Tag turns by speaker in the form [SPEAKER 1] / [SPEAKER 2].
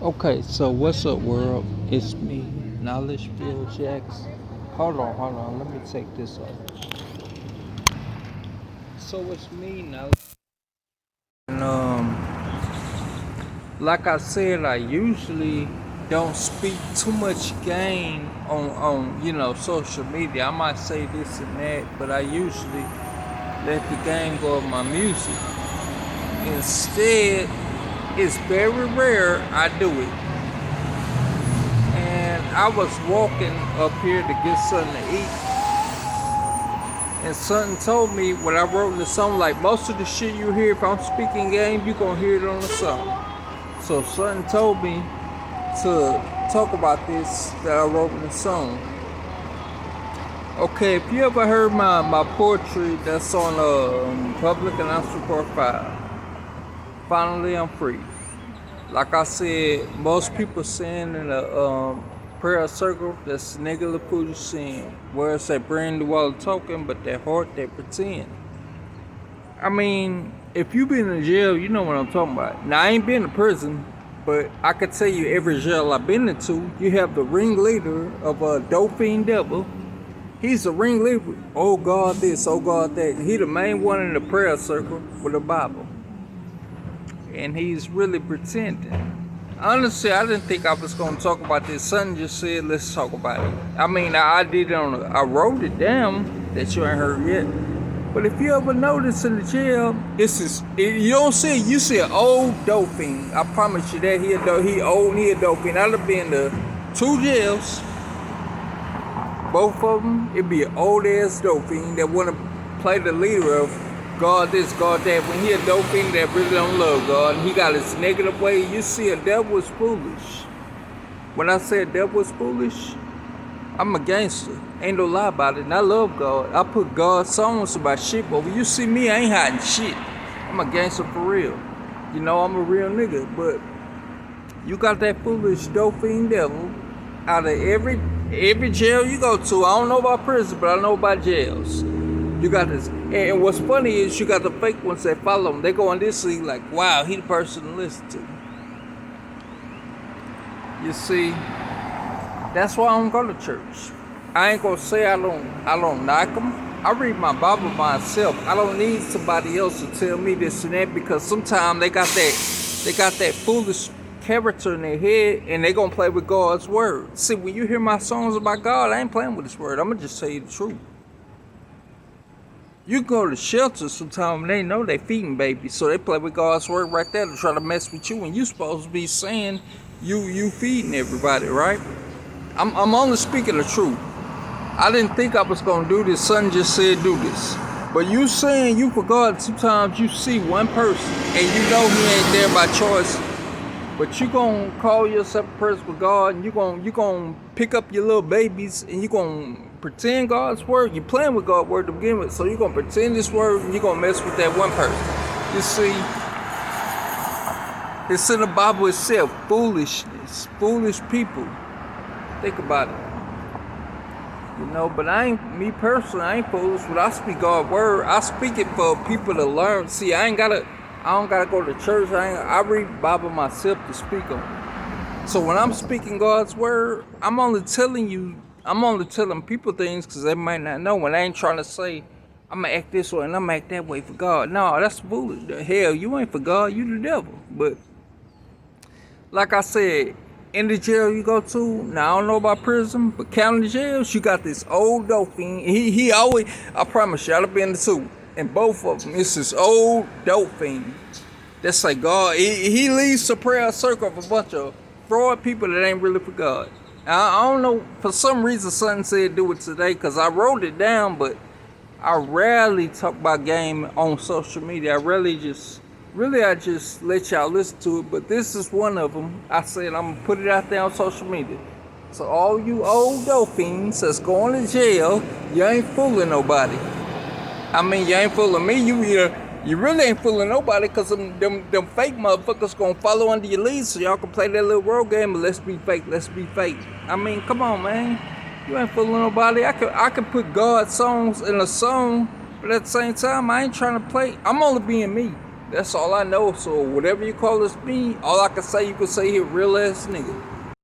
[SPEAKER 1] Okay, so what's up, world? It's me, Knowledge Veal Jackson. Hold on. Let me take this off. So it's me, Knowledge. And, like I said, I usually don't speak too much game on social media. I might say this and that, but I usually let the game go of my music. Instead, it's very rare I do it. And I was walking up here to get something to eat, and something told me when I wrote the song, like most of the shit you hear if I'm speaking game, you gonna hear it on the song. So something told me to talk about this that I wrote in the song. Okay, if you ever heard my poetry that's on Public Announcement Part 5, Finally I'm Free. Like I said, most people saying in a prayer circle, that's nigga foolish sin. Where it's that brain the wall talking, but that heart they pretend. I mean, if you been in jail, you know what I'm talking about. Now I ain't been to prison, but I can tell you every jail I've been into, you have the ringleader of a doping devil. He's the ringleader. Oh God this, oh God that. He the main one in the prayer circle with the Bible. And he's really pretending. Honestly, I didn't think I was gonna talk about this. Son just said, let's talk about it. I mean, I did it I wrote it down that you ain't heard yet. But if you ever notice in the jail, you don't see it, you see an old dope fiend. I promise you that he old and he a dope fiend. I'd have been to 2 jails. Both of them, it'd be an old ass dope fiend that wanna play the leader of God this, God that. When he a dope fiend that really don't love God, and he got his negative way. You see, a devil is foolish. When I say a devil is foolish, I'm a gangster. Ain't no lie about it. And I love God. I put God's songs about shit, but when you see me, I ain't hiding shit. I'm a gangster for real. You know, I'm a real nigga. But you got that foolish dope fiend devil out of every jail you go to. I don't know about prison, but I know about jails. You got this, and what's funny is you got the fake ones that follow them. They go on this league like, wow, he the person to listen to. You see, that's why I don't go to church. I ain't gonna say I don't knock them. I read my Bible myself. I don't need somebody else to tell me this and that, because sometimes they got that foolish character in their head, and they gonna play with God's word. See, when you hear my songs about God, I ain't playing with His word. I'm gonna just tell you the truth. You go to shelters sometimes and they know they feeding babies, so they play with God's word right there to try to mess with you, and you supposed to be saying you feeding everybody, right? I'm only speaking the truth. I didn't think I was gonna do this. Son just said do this. But you saying you for God, sometimes you see one person and you know he ain't there by choice, but you gonna call yourself a person for God, and you gonna pick up your little babies and you gonna pretend God's word. You're playing with God's word to begin with, so you're gonna pretend this word and you're gonna mess with that one person. You see, it's in the Bible itself. Foolishness, foolish people. Think about it. You know, but me personally, I ain't foolish. When I speak God's word, I speak it for people to learn. See, I don't gotta go to church. I read the Bible myself to speak on it. So when I'm speaking God's word, I'm only telling people things because they might not know. When I ain't trying to say, I'm gonna act this way and I'm gonna act that way for God. No, that's foolish. Hell, you ain't for God, you the devil. But like I said, in the jail you go to, now I don't know about prison, but county jails, you got this old dope fiend. He always, I promise you, I've been to 2. And both of them, it's this old dope fiend. That's like God. He leads the prayer circle of a bunch of fraud people that ain't really for God. I don't know, for some reason something said do it today, because I wrote it down, but I rarely talk about game on social media. I just let y'all listen to it, but this is one of them. I said I'm gonna put it out there on social media. So all you old dope fiends that's going to jail, you ain't fooling nobody. I mean, you ain't fooling me. You really ain't fooling nobody, because them fake motherfuckers gonna follow under your lead, so y'all can play that little role game of let's be fake. I mean, come on, man. You ain't fooling nobody. I can put God's songs in a song, but at the same time, I ain't trying to play. I'm only being me. That's all I know. So whatever you call us me, all I can say, you can say here, real ass nigga.